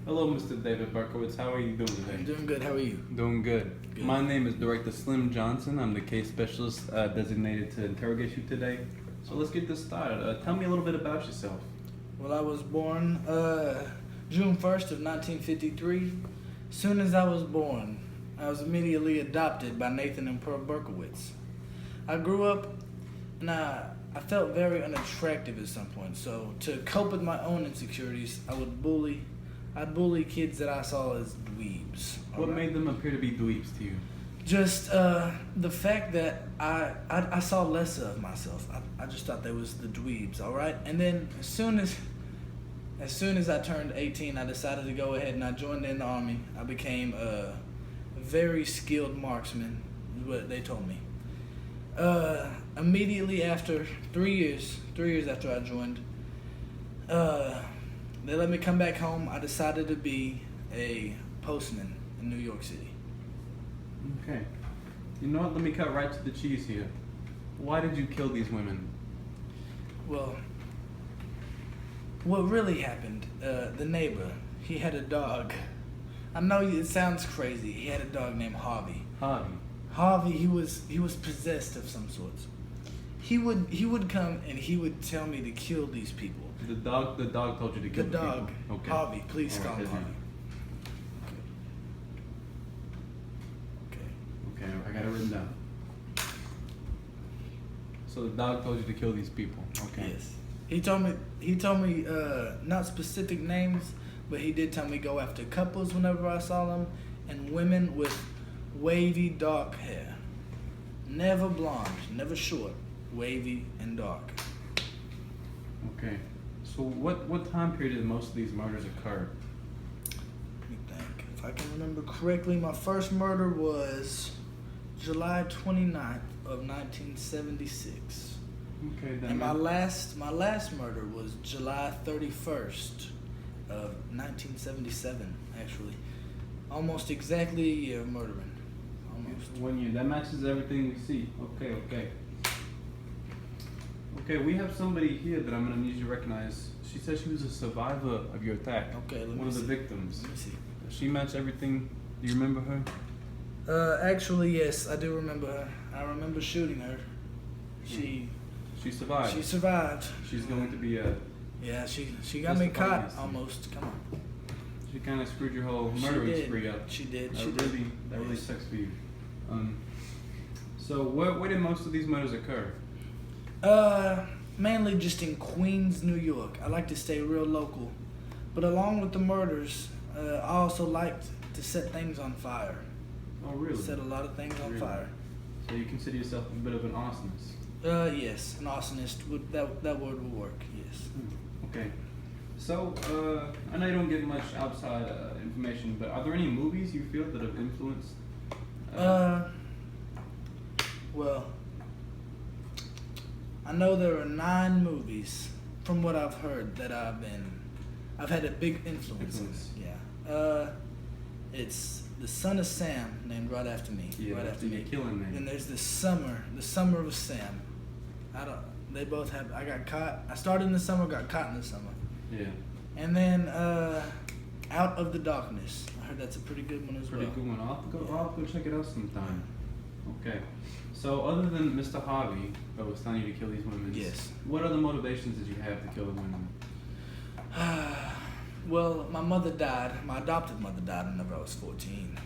Hello, Mr. David Berkowitz. How are you doing today? I'm doing good. How are you? Doing good. Good. My name is Director Slim Johnson. I'm the case specialist designated to interrogate you today. So let's get this started. Tell me a little bit about yourself. Well, I was born June 1st of 1953. Soon as I was born, I was immediately adopted by Nathan and Pearl Berkowitz. I grew up and I felt very unattractive at some point. So to cope with my own insecurities, I'd bully kids that I saw as dweebs. What made them appear to be dweebs to you? Just the fact that I saw less of myself. I just thought they was the dweebs, all right? And then as soon as I turned 18, I decided to go ahead and I joined in the Army. I became a very skilled marksman, is what they told me. Immediately after 3 years after I joined, they let me come back home. I decided to be a postman in New York City. Okay. You know what? Let me cut right to the cheese here. Why did you kill these women? Well, what really happened, the neighbor, he had a dog. I know it sounds crazy. He had a dog named Harvey. Harvey, he was possessed of some sorts. He would come and he would tell me to kill these people. The dog told you to kill The the dog, people. Okay. Harvey, please All call right, him his Harvey. name. Okay. Okay, I got it written down. So the dog told you to kill these people. Okay. Yes. He told me not specific names, but he did tell me go after couples whenever I saw them and women with wavy dark hair. Never blonde, never short, wavy and dark. Okay. So what time period did most of these murders occur? Let me think. If I can remember correctly, my first murder was July 29th of 1976. Okay, then. And my last murder was July 31st of 1977, actually. Almost exactly a year of murdering. Almost. 1 year. That matches everything we see. Okay. Okay, we have somebody here that I'm gonna need you to recognize. She says she was a survivor of your attack. Okay, let me One of the see. victims. Let me see. Does she match everything? Do you remember her? Actually, yes, I do remember her. I remember shooting her. She survived. She survived. She's going to be a. Yeah, she got me Testify caught against you. almost. Come on. She kind of screwed your whole She murdering did. spree up. She did. That She really did. that really Yes. sucks for you. So where did most of these murders occur? Mainly just in Queens, New York. I like to stay real local. But along with the murders, I also liked to set things on fire. Oh really? Set a lot of things on Really? fire. So you consider yourself a bit of an arsonist? Yes, an arsonist. That word would work, yes. Okay. So, I know you don't get much outside information, but are there any movies you feel that have influenced? Well, I know there are 9 movies, from what I've heard, that I've had a big influence in. Influence. Yeah. It's The Son of Sam, named right after me. Yeah, right after that's a me. killing name. Then there's The Summer of Sam. They both have, I got caught, I started in the summer, got caught in the summer. Yeah. And then, Out of the Darkness. I heard that's a pretty good one as Pretty well. good one. I'll have to go check it out sometime. Okay. So other than Mr. Harvey that was telling you to kill these women, Yes. what other motivations did you have to kill the women? Well, my mother died. My adopted mother died whenever I was 14.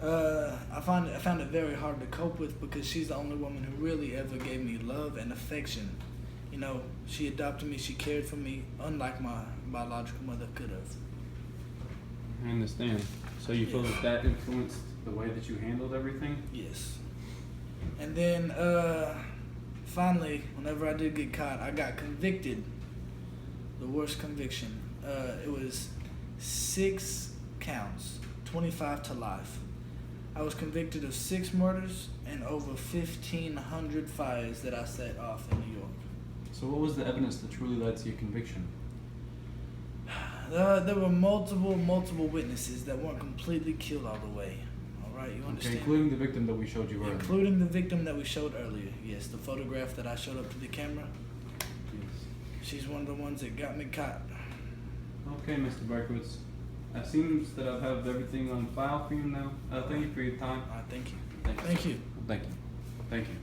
I found it very hard to cope with because she's the only woman who really ever gave me love and affection. You know, she adopted me, she cared for me, unlike my biological mother could have. I understand. So you feel Yes. that influenced the way that you handled everything? Yes. And then, finally, whenever I did get caught, I got convicted. The worst conviction. It was 6 counts, 25 to life. I was convicted of 6 murders and over 1,500 fires that I set off in New York. So what was the evidence that truly led to your conviction? There were multiple witnesses that weren't completely killed all the way. All right, you Okay, understand? including the victim that we showed you earlier. Including the victim that we showed earlier. Yes, the photograph that I showed up to the camera. Yes. She's one of the ones that got me caught. Okay, Mr. Berkowitz. It seems that I have everything on file for you now. Thank you for your time. Thank you. Thank you. Thank you. Thank you. Thank you.